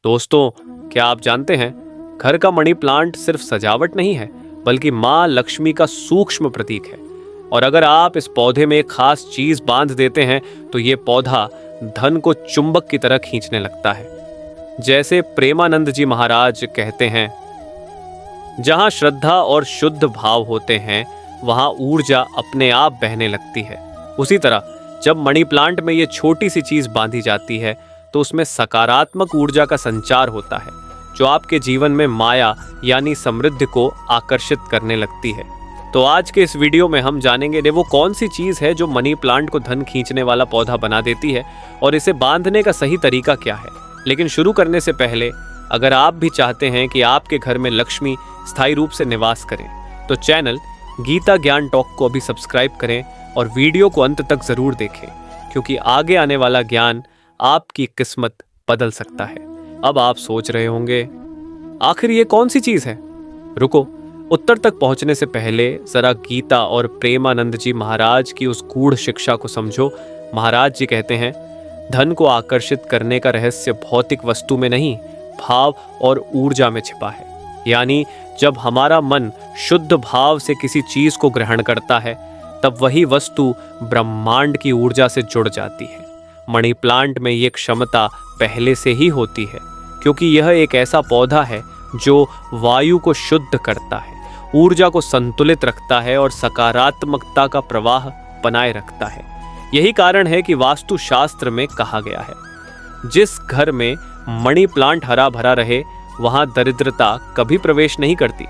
दोस्तों, क्या आप जानते हैं, घर का मनी प्लांट सिर्फ सजावट नहीं है, बल्कि माँ लक्ष्मी का सूक्ष्म प्रतीक है। और अगर आप इस पौधे में एक खास चीज बांध देते हैं तो ये पौधा धन को चुंबक की तरह खींचने लगता है। जैसे प्रेमानंद जी महाराज कहते हैं, जहां श्रद्धा और शुद्ध भाव होते हैं वहां ऊर्जा अपने आप बहने लगती है। उसी तरह जब मनी प्लांट में ये छोटी सी चीज बांधी जाती है तो उसमें सकारात्मक ऊर्जा का संचार होता है, जो आपके जीवन में माया यानी समृद्धि को आकर्षित करने लगती है। तो आज के इस वीडियो में हम जानेंगे वो कौन सी चीज है जो मनी प्लांट को धन खींचने वाला पौधा बना देती है और इसे बांधने का सही तरीका क्या है। लेकिन शुरू करने से पहले, अगर आप भी चाहते हैं कि आपके घर में लक्ष्मी स्थायी रूप से निवास करें, तो चैनल गीता ज्ञान टॉक को अभी सब्सक्राइब करें और वीडियो को अंत तक जरूर देखें, क्योंकि आगे आने वाला ज्ञान आपकी किस्मत बदल सकता है। अब आप सोच रहे होंगे, आखिर ये कौन सी चीज है? रुको, उत्तर तक पहुंचने से पहले जरा गीता और प्रेमानंद जी महाराज की उस गूढ़ शिक्षा को समझो। महाराज जी कहते हैं, धन को आकर्षित करने का रहस्य भौतिक वस्तु में नहीं, भाव और ऊर्जा में छिपा है। यानी जब हमारा मन शुद्ध भाव से किसी चीज को ग्रहण करता है, तब वही वस्तु ब्रह्मांड की ऊर्जा से जुड़ जाती है। मनी प्लांट में ये क्षमता पहले से ही होती है, क्योंकि यह एक ऐसा पौधा है जो वायु को शुद्ध करता है, ऊर्जा को संतुलित रखता है और सकारात्मकता का प्रवाह बनाए रखता है। यही कारण है कि वास्तु शास्त्र में कहा गया है, जिस घर में मनी प्लांट हरा भरा रहे वहां दरिद्रता कभी प्रवेश नहीं करती।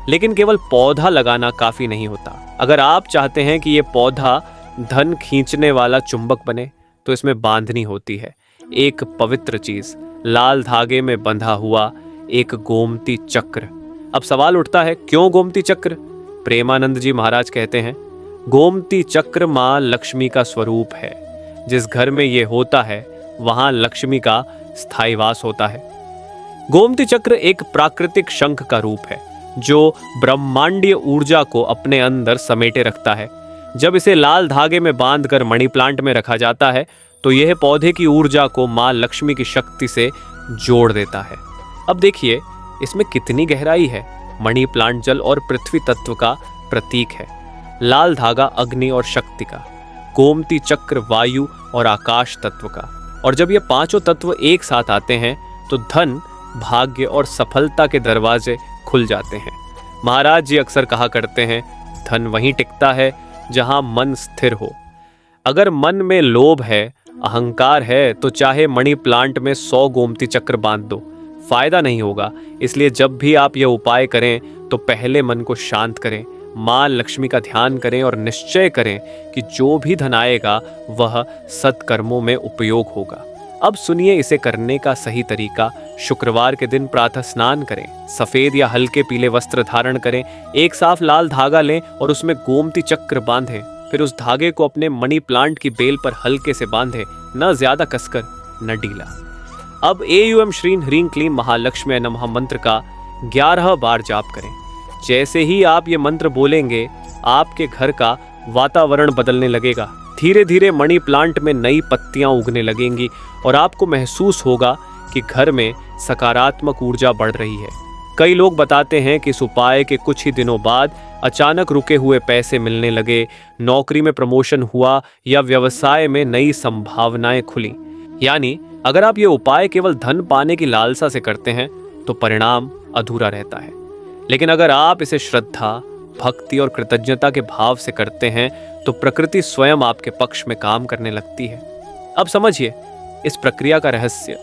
लेकिन केवल पौधा लगाना काफी नहीं होता। अगर आप चाहते हैं कि ये पौधा धन खींचने वाला चुंबक बने, तो इसमें बांधनी होती है एक पवित्र चीज, लाल धागे में बंधा हुआ एक गोमती चक्र। अब सवाल उठता है, क्यों गोमती चक्र? प्रेमानंद जी महाराज कहते हैं, गोमती चक्र मां लक्ष्मी का स्वरूप है। जिस घर में ये होता है वहां लक्ष्मी का स्थायी वास होता है। गोमती चक्र एक प्राकृतिक शंख का रूप है जो ब्रह्मांडीय ऊर्जा को अपने अंदर समेटे रखता है। जब इसे लाल धागे में बांधकर मनी प्लांट में रखा जाता है तो यह पौधे की ऊर्जा को मां लक्ष्मी की शक्ति से जोड़ देता है। अब देखिए इसमें कितनी गहराई है। मनी प्लांट जल और पृथ्वी तत्व का प्रतीक है, लाल धागा अग्नि और शक्ति का, गोमती चक्र वायु और आकाश तत्व का। और जब ये पांचों तत्व एक साथ आते हैं तो धन, भाग्य और सफलता के दरवाजे खुल जाते हैं। महाराज जी अक्सर कहा करते हैं, धन वहीं टिकता है जहां मन स्थिर हो। अगर मन में लोभ है, अहंकार है, तो चाहे मनी प्लांट में 100 गोमती चक्र बांध दो, फायदा नहीं होगा। इसलिए जब भी आप यह उपाय करें तो पहले मन को शांत करें, मां लक्ष्मी का ध्यान करें और निश्चय करें कि जो भी धन आएगा वह सत्कर्मों में उपयोग होगा। अब सुनिए इसे करने का सही तरीका। शुक्रवार के दिन प्रातः स्नान करें, सफेद या हल्के पीले वस्त्र धारण करें, एक साफ लाल धागा लें और उसमें गोमती चक्र बांधें। फिर उस धागे को अपने मनी प्लांट की बेल पर हल्के से बांधें, न ज्यादा कसकर न ढीला। अब एयूएम श्रीं ह्रीं क्लीं महालक्ष्मी नमः मंत्र का 11 बार जाप करें। जैसे ही आप ये मंत्र बोलेंगे, आपके घर का वातावरण बदलने लगेगा। धीरे धीरे मनी प्लांट में नई पत्तियां उगने लगेंगी और आपको महसूस होगा कि घर में सकारात्मक ऊर्जा बढ़ रही है। कई लोग बताते हैं कि इस उपाय के कुछ ही दिनों बाद अचानक रुके हुए पैसे मिलने लगे, नौकरी में प्रमोशन हुआ या व्यवसाय में नई संभावनाएं खुली। यानी अगर आप ये उपाय केवल धन पाने की लालसा से करते हैं तो परिणाम अधूरा रहता है। लेकिन अगर आप इसे श्रद्धा, भक्ति और कृतज्ञता के भाव से करते हैं तो प्रकृति स्वयं आपके पक्ष में काम करने लगती है। अब समझिए इस प्रक्रिया का रहस्य।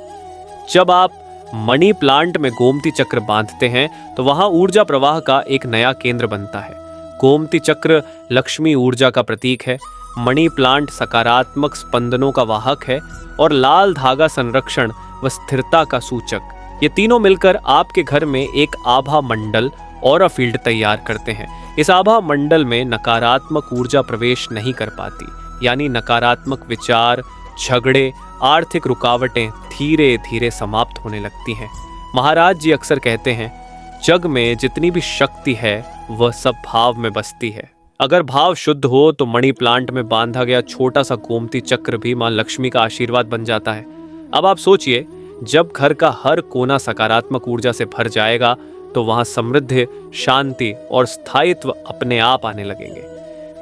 जब आप मनी प्लांट में गोमती चक्र बांधते हैं तो वहां ऊर्जा प्रवाह का एक नया केंद्र बनता है। गोमती चक्र लक्ष्मी ऊर्जा का प्रतीक है, मनी प्लांट सकारात्मक स्पंदनों का वाहक है और लाल धागा संरक्षण व स्थिरता का सूचक। ये तीनों मिलकर आपके घर में एक आभा मंडल और फील्ड तैयार करते हैं। इस आभा मंडल में नकारात्मक ऊर्जा प्रवेश नहीं कर पाती, यानी नकारात्मक विचार, झगड़े, आर्थिक रुकावटें धीरे धीरे समाप्त होने लगती हैं। महाराज जी अक्सर कहते हैं, जग में जितनी भी शक्ति है वह सब भाव में बसती है। अगर भाव शुद्ध हो तो मनी प्लांट में बांधा गया छोटा सा गोमती चक्र भी मां लक्ष्मी का आशीर्वाद बन जाता है। अब आप सोचिए जब घर का हर कोना सकारात्मक ऊर्जा से भर जाएगा तो वहां समृद्धि, शांति और स्थायित्व अपने आप आने लगेंगे।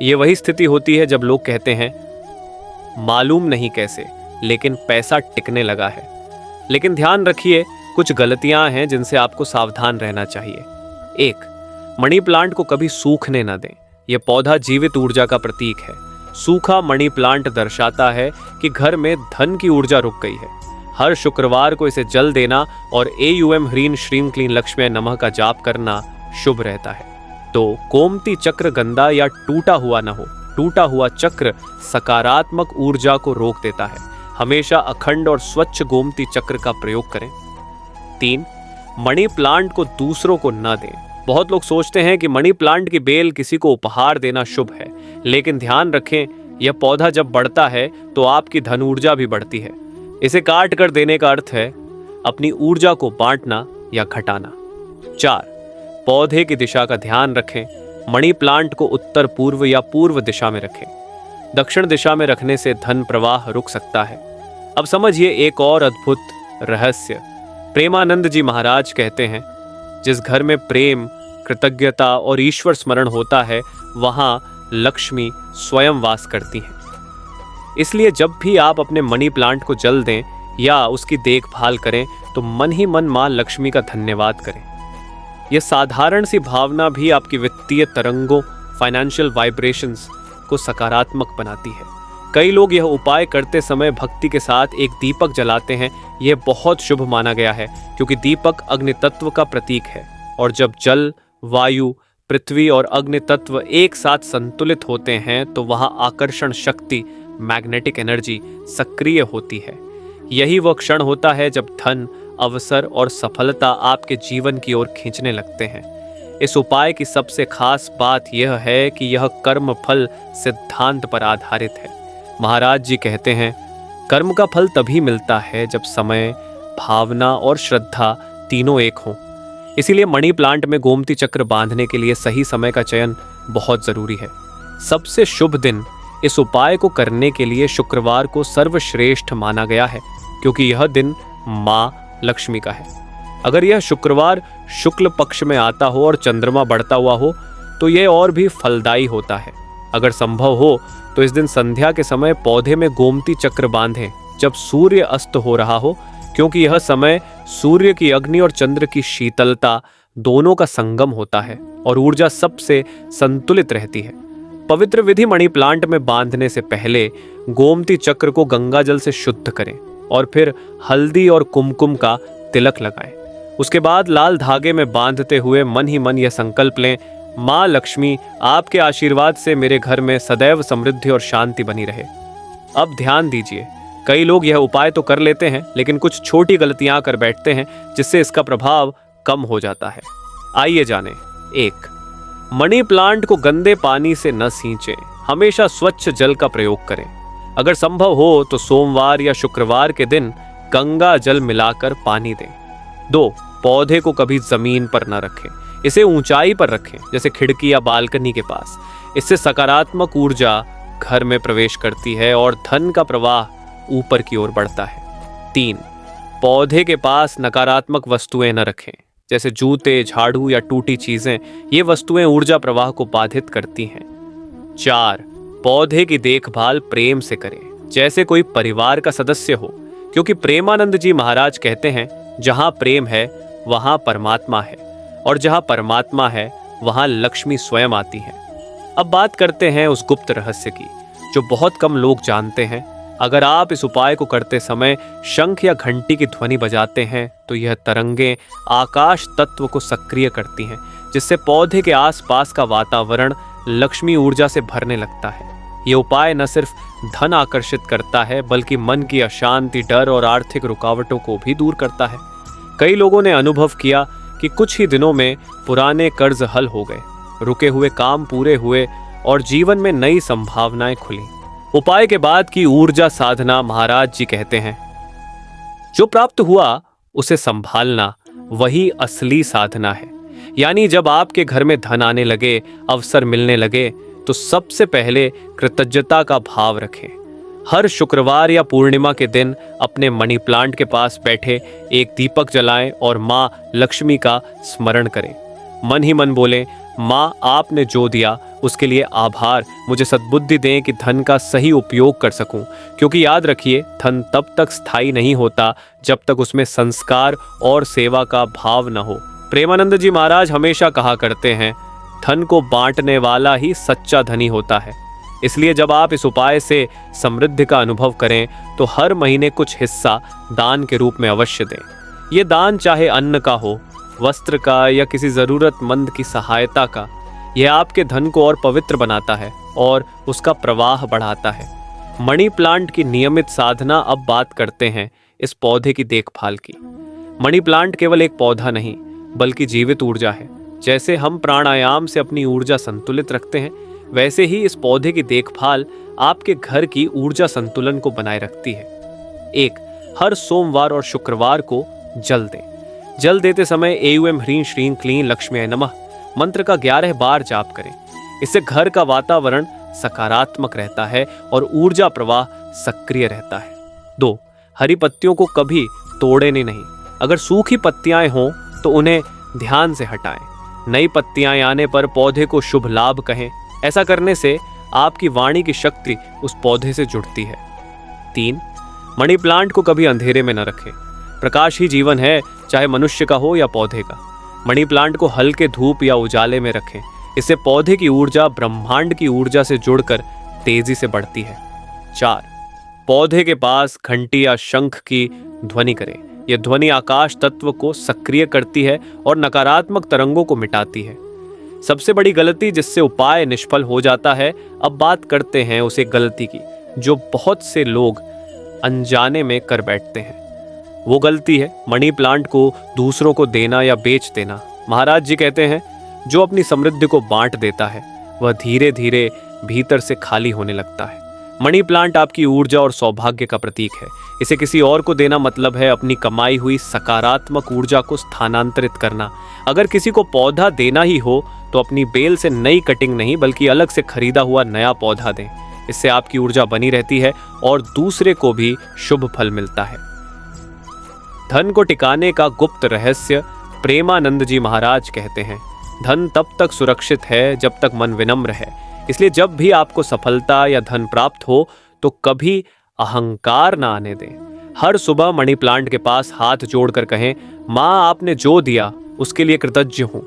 ये वही स्थिति होती है जब लोग कहते हैं मालूम नहीं कैसे, लेकिन पैसा टिकने लगा है। लेकिन ध्यान रखिए, कुछ गलतियां हैं जिनसे आपको सावधान रहना चाहिए। 1. मनी प्लांट को कभी सूखने न दें। यह पौधा जीवित ऊर्जा का प्रतीक है। सूखा मनी प्लांट दर्शाता है कि घर में धन की ऊर्जा रुक गई है। हर शुक्रवार को इसे जल देना और AUM ह्रीं श्रीं क्लीं लक्ष्म्यै नमः का जाप करना शुभ रहता है। तो गोमती चक्र गंदा या टूटा हुआ न हो। टूटा हुआ चक्र सकारात्मक ऊर्जा को रोक देता है। हमेशा अखंड और स्वच्छ गोमती चक्र का प्रयोग करें। 3. मनी प्लांट को दूसरों को न दें। बहुत लोग सोचते हैं कि मनी प्लांट की बेल किसी को उपहार देना शुभ है, लेकिन ध्यान रखें, यह पौधा जब बढ़ता है तो आपकी धन ऊर्जा भी बढ़ती है। इसे काट कर देने का अर्थ है अपनी ऊर्जा को बांटना या घटाना। 4. पौधे की दिशा का ध्यान रखें। मनी प्लांट को उत्तर पूर्व या पूर्व दिशा में रखें। दक्षिण दिशा में रखने से धन प्रवाह रुक सकता है। अब समझिए एक और अद्भुत रहस्य। प्रेमानंद जी महाराज कहते हैं, जिस घर में प्रेम, कृतज्ञता और ईश्वर स्मरण होता है, वहां लक्ष्मी स्वयं वास करती हैं। इसलिए जब भी आप अपने मनी प्लांट को जल दें या उसकी देखभाल करें तो मन ही मन मां लक्ष्मी का धन्यवाद करें। यह साधारण सी भावना भी आपकी वित्तीय तरंगों, फाइनेंशियल वाइब्रेशंस को सकारात्मक बनाती है। कई लोग यह उपाय करते समय भक्ति के साथ एक दीपक जलाते हैं। यह बहुत शुभ माना गया है क्योंकि दीपक अग्नि तत्व का प्रतीक है, और जब जल, वायु, पृथ्वी और अग्नि तत्व एक साथ संतुलित होते हैं तो वहां आकर्षण शक्ति, मैग्नेटिक एनर्जी सक्रिय होती है। यही वह क्षण होता है जब धन, अवसर और सफलता आपके जीवन की ओर खींचने लगते हैं। इस उपाय की सबसे खास बात यह है कि यह कर्म फल सिद्धांत पर आधारित है। महाराज जी कहते हैं, कर्म का फल तभी मिलता है जब समय, भावना और श्रद्धा तीनों एक हों। इसीलिए मनी प्लांट में गोमती चक्र बांधने के लिए सही समय का चयन बहुत जरूरी है। सबसे शुभ दिन इस उपाय को करने के लिए शुक्रवार को सर्वश्रेष्ठ माना गया है, क्योंकि यह दिन मां लक्ष्मी का है। अगर यह शुक्रवार शुक्ल पक्ष में आता हो और चंद्रमा बढ़ता हुआ हो तो यह और भी फलदायी होता है। अगर संभव हो तो इस दिन संध्या के समय पौधे में गोमती चक्र बांधें जब सूर्य अस्त हो रहा हो, क्योंकि यह समय सूर्य की अग्नि और चंद्र की शीतलता दोनों का संगम होता है और ऊर्जा सबसे संतुलित रहती है। पवित्र विधि मणि प्लांट में बांधने से पहले गोमती चक्र को गंगा जल से शुद्ध करें और फिर हल्दी और कुमकुम का तिलक लगाएं। उसके बाद लाल धागे में बांधते हुए मन ही मन यह संकल्प लें, माँ लक्ष्मी, आपके आशीर्वाद से मेरे घर में सदैव समृद्धि और शांति बनी रहे। अब ध्यान दीजिए, कई लोग यह उपाय तो कर लेते हैं लेकिन कुछ छोटी गलतियां कर बैठते हैं जिससे इसका प्रभाव कम हो जाता है। आइए जानें। 1. मनी प्लांट को गंदे पानी से न सींचें। हमेशा स्वच्छ जल का प्रयोग करें। अगर संभव हो तो सोमवार या शुक्रवार के दिन गंगा जल मिलाकर पानी दें। 2. पौधे को कभी जमीन पर न रखें। इसे ऊंचाई पर रखें, जैसे खिड़की या बालकनी के पास। इससे सकारात्मक ऊर्जा घर में प्रवेश करती है और धन का प्रवाह ऊपर की ओर बढ़ता है। 3. पौधे के पास नकारात्मक वस्तुएं न रखें, जैसे जूते, झाड़ू या टूटी चीजें। ये वस्तुएं ऊर्जा प्रवाह को बाधित करती हैं। 4. पौधे की देखभाल प्रेम से करें, जैसे कोई परिवार का सदस्य हो, क्योंकि प्रेमानंद जी महाराज कहते हैं, जहां प्रेम है वहां परमात्मा है, और जहां परमात्मा है वहां लक्ष्मी स्वयं आती है। अब बात करते हैं उस गुप्त रहस्य की जो बहुत कम लोग जानते हैं। अगर आप इस उपाय को करते समय शंख या घंटी की ध्वनि बजाते हैं तो यह तरंगें आकाश तत्व को सक्रिय करती हैं, जिससे पौधे के आसपास का वातावरण लक्ष्मी ऊर्जा से भरने लगता है। ये उपाय न सिर्फ धन आकर्षित करता है बल्कि मन की अशांति, डर और आर्थिक रुकावटों को भी दूर करता है। कई लोगों ने अनुभव किया कि कुछ ही दिनों में पुराने कर्ज हल हो गए, रुके हुए काम पूरे हुए और जीवन में नई संभावनाएं खुली। उपाय के बाद की ऊर्जा साधना, महाराज जी कहते हैं, जो प्राप्त हुआ उसे संभालना वही असली साधना है। यानी जब आपके घर में धन आने लगे, अवसर मिलने लगे, तो सबसे पहले कृतज्ञता का भाव रखें। हर शुक्रवार या पूर्णिमा के दिन अपने मनी प्लांट के पास बैठे एक दीपक जलाएं और माँ लक्ष्मी का स्मरण करें। मन ही मन बोलें, माँ आपने जो दिया उसके लिए आभार, मुझे सद्बुद्धि दें कि धन का सही उपयोग कर सकूं। क्योंकि याद रखिए, धन तब तक स्थायी नहीं होता जब तक उसमें संस्कार और सेवा का भाव न हो। प्रेमानंद जी महाराज हमेशा कहा करते हैं, धन को बांटने वाला ही सच्चा धनी होता है। इसलिए जब आप इस उपाय से समृद्धि का अनुभव करें तो हर महीने कुछ हिस्सा दान के रूप में अवश्य दें। ये दान चाहे अन्न का हो, वस्त्र का या किसी ज़रूरतमंद की सहायता का, यह आपके धन को और पवित्र बनाता है और उसका प्रवाह बढ़ाता है। मनी प्लांट की नियमित साधना। अब बात करते हैं इस पौधे की देखभाल की। मनी प्लांट केवल एक पौधा नहीं बल्कि जीवित ऊर्जा है। जैसे हम प्राणायाम से अपनी ऊर्जा संतुलित रखते हैं, वैसे ही इस पौधे की देखभाल आपके घर की ऊर्जा संतुलन को बनाए रखती है। एक, हर सोमवार और शुक्रवार को जल दें। जल देते समय एयूएम ह्रीं श्रीं क्लीं लक्ष्म्यै नमः मंत्र का 11 बार जाप करें। इससे घर का वातावरण सकारात्मक रहता है और ऊर्जा प्रवाह सक्रिय रहता है। 2, हरी पत्तियों को कभी तोड़े नहीं। अगर सूखी पत्तियां हों तो उन्हें ध्यान से हटाएं। नई पत्तियां आने पर पौधे को शुभ लाभ कहें। ऐसा करने से आपकी वाणी की शक्ति उस पौधे से जुड़ती है। 3, मनी प्लांट को कभी अंधेरे में न रखें। प्रकाश ही जीवन है, चाहे मनुष्य का हो या पौधे का। मनी प्लांट को हल्के धूप या उजाले में रखें। इससे पौधे की ऊर्जा ब्रह्मांड की ऊर्जा से जुड़कर तेजी से बढ़ती है। 4, पौधे के पास घंटी या शंख की ध्वनि करें। यह ध्वनि आकाश तत्व को सक्रिय करती है और नकारात्मक तरंगों को मिटाती है। सबसे बड़ी गलती जिससे उपाय निष्फल हो जाता है, अब बात करते हैं उस एक गलती की जो बहुत से लोग अनजाने में कर बैठते हैं। वो गलती है मनी प्लांट को दूसरों को देना या बेच देना। महाराज जी कहते हैं, जो अपनी समृद्धि को बांट देता है वह धीरे धीरे भीतर से खाली होने लगता है। मनी प्लांट आपकी ऊर्जा और सौभाग्य का प्रतीक है। इसे किसी और को देना मतलब है अपनी कमाई हुई सकारात्मक ऊर्जा को स्थानांतरित करना। अगर किसी को पौधा देना ही हो तो अपनी बेल से नई कटिंग नहीं बल्कि अलग से खरीदा हुआ नया पौधा दें। इससे आपकी ऊर्जा बनी रहती है और दूसरे को भी शुभ फल मिलता है। धन को टिकाने का गुप्त रहस्य प्रेमानंद जी महाराज कहते हैं, धन तब तक सुरक्षित है जब तक मन विनम्र है। इसलिए जब भी आपको सफलता या धन प्राप्त हो तो कभी अहंकार ना आने दें। हर सुबह मनी प्लांट के पास हाथ जोड़कर कहें, माँ आपने जो दिया उसके लिए कृतज्ञ हूं।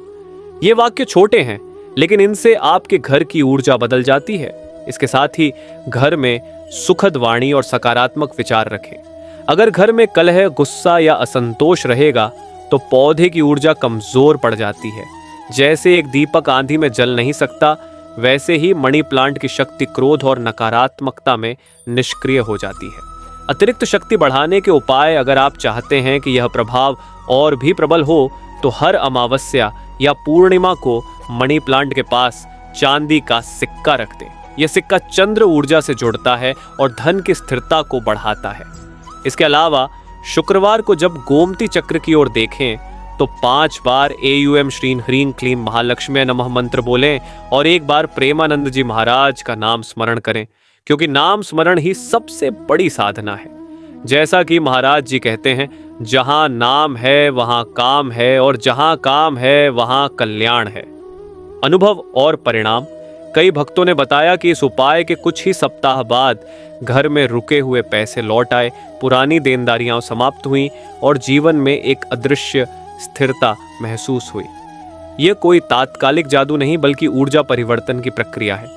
ये वाक्य छोटे हैं लेकिन इनसे आपके घर की ऊर्जा बदल जाती है। इसके साथ ही घर में सुखद वाणी और सकारात्मक विचार रखें। अगर घर में कलह, गुस्सा या असंतोष रहेगा तो पौधे की ऊर्जा कमजोर पड़ जाती है। जैसे एक दीपक आंधी में जल नहीं सकता, वैसे ही मनी प्लांट की शक्ति क्रोध और नकारात्मकता में निष्क्रिय हो जाती है। अतिरिक्त शक्ति बढ़ाने के उपाय, अगर आप चाहते हैं कि यह प्रभाव और भी प्रबल हो तो हर अमावस्या या पूर्णिमा को मनी प्लांट के पास चांदी का सिक्का रख दें। यह सिक्का चंद्र ऊर्जा से जुड़ता है और धन की स्थिरता को बढ़ाता है। इसके अलावा शुक्रवार को जब गोमती चक्र की ओर देखें तो 5 बार एयूएम श्रीं ह्रीं क्लीं महालक्ष्म्यै नमः मंत्र बोलें और एक बार प्रेमानंद जी महाराज का नाम स्मरण करें, क्योंकि नाम स्मरण ही सबसे बड़ी साधना है। जैसा कि महाराज जी कहते हैं, जहां नाम है वहां काम है और जहां काम है वहां कल्याण है। अनुभव और परिणाम। कई भक्तों ने बताया कि इस उपाय के कुछ ही सप्ताह बाद घर में रुके हुए पैसे लौट आए, पुरानी देनदारियां समाप्त हुईं और जीवन में एक अदृश्य स्थिरता महसूस हुई। यह कोई तात्कालिक जादू नहीं बल्कि ऊर्जा परिवर्तन की प्रक्रिया है।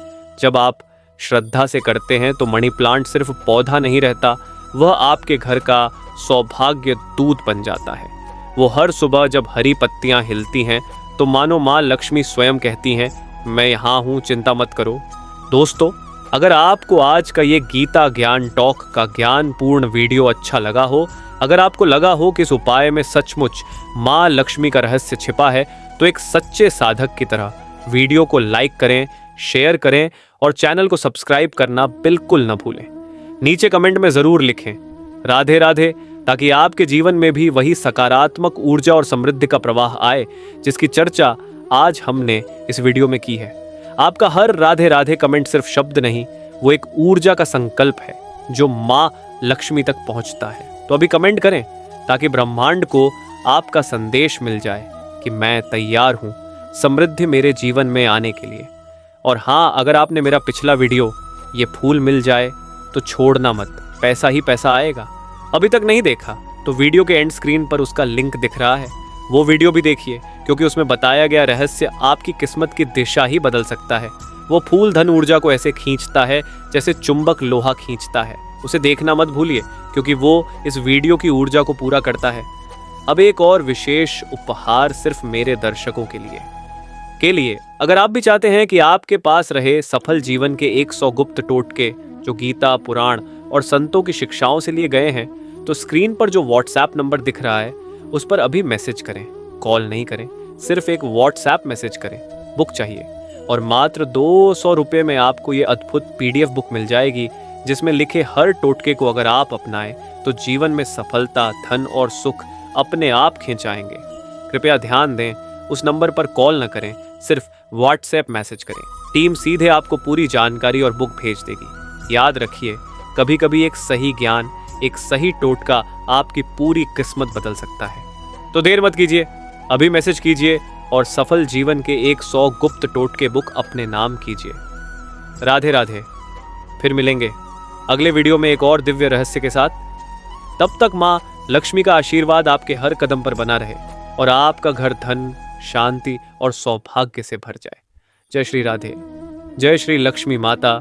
जब आप श्रद्धा से करते हैं तो मनी प्लांट सिर्फ पौधा नहीं रहता, वह आपके घर का सौभाग्य दूत बन जाता है। वो हर सुबह जब हरी पत्तियां हिलती हैं तो मानो माँ लक्ष्मी स्वयं कहती हैं, मैं यहाँ हूँ, चिंता मत करो। दोस्तों, अगर आपको आज का ये गीता ज्ञान टॉक का ज्ञानपूर्ण वीडियो अच्छा लगा हो, अगर आपको लगा हो कि इस उपाय में सचमुच माँ लक्ष्मी का रहस्य छिपा है, तो एक सच्चे साधक की तरह वीडियो को लाइक करें, शेयर करें और चैनल को सब्सक्राइब करना बिल्कुल न भूलें। नीचे कमेंट में ज़रूर लिखें राधे राधे, ताकि आपके जीवन में भी वही सकारात्मक ऊर्जा और समृद्धि का प्रवाह आए जिसकी चर्चा आज हमने इस वीडियो में की है। आपका हर राधे राधे कमेंट सिर्फ शब्द नहीं, वो एक ऊर्जा का संकल्प है। जो माँ लक्ष्मी तक पहुंचता है। तो अभी कमेंट करें ताकि ब्रह्मांड को आपका संदेश मिल जाए कि मैं तैयार हूं समृद्धि मेरे जीवन में आने के लिए। और हाँ, अगर आपने मेरा पिछला वीडियो ये फूल मिल जाए तो छोड़ना मत, पैसा ही पैसा आएगा, अभी तक नहीं देखा तो वीडियो के एंड स्क्रीन पर उसका लिंक दिख रहा है, वो वीडियो भी देखिए, क्योंकि उसमें बताया गया रहस्य आपकी किस्मत की दिशा ही बदल सकता है। वो फूल धन ऊर्जा को ऐसे खींचता है जैसे चुंबक लोहा खींचता है। उसे देखना मत भूलिए, क्योंकि वो इस वीडियो की ऊर्जा को पूरा करता है। अब एक और विशेष उपहार सिर्फ मेरे दर्शकों के लिए अगर आप भी चाहते हैं कि आपके पास रहे सफल जीवन के 100 गुप्त टोटके जो गीता, पुराण और संतों की शिक्षाओं से लिए गए हैं, तो स्क्रीन पर जो व्हाट्सएप नंबर दिख रहा है उस पर अभी मैसेज करें, कॉल नहीं करें, सिर्फ एक व्हाट्सएप मैसेज करें। बुक चाहिए और मात्र 200 रुपये में आपको ये अद्भुत PDF बुक मिल जाएगी, जिसमें लिखे हर टोटके को अगर आप अपनाएं तो जीवन में सफलता, धन और सुख अपने आप खिंचाएंगे। कृपया ध्यान दें, उस नंबर पर कॉल न करें, सिर्फ व्हाट्सएप मैसेज करें। टीम सीधे आपको पूरी जानकारी और बुक भेज देगी। याद रखिए, कभी कभी एक सही ज्ञान, एक सही टोटका आपकी पूरी किस्मत बदल सकता है। तो देर मत कीजिए, अभी मैसेज कीजिए और सफल जीवन के 100 गुप्त टोटके बुक अपने नाम कीजिए। राधे राधे। फिर मिलेंगे अगले वीडियो में एक और दिव्य रहस्य के साथ। तब तक माँ लक्ष्मी का आशीर्वाद आपके हर कदम पर बना रहे और आपका घर धन, शांति और सौभाग्य से भर जाए। जय श्री राधे। जय श्री लक्ष्मी माता।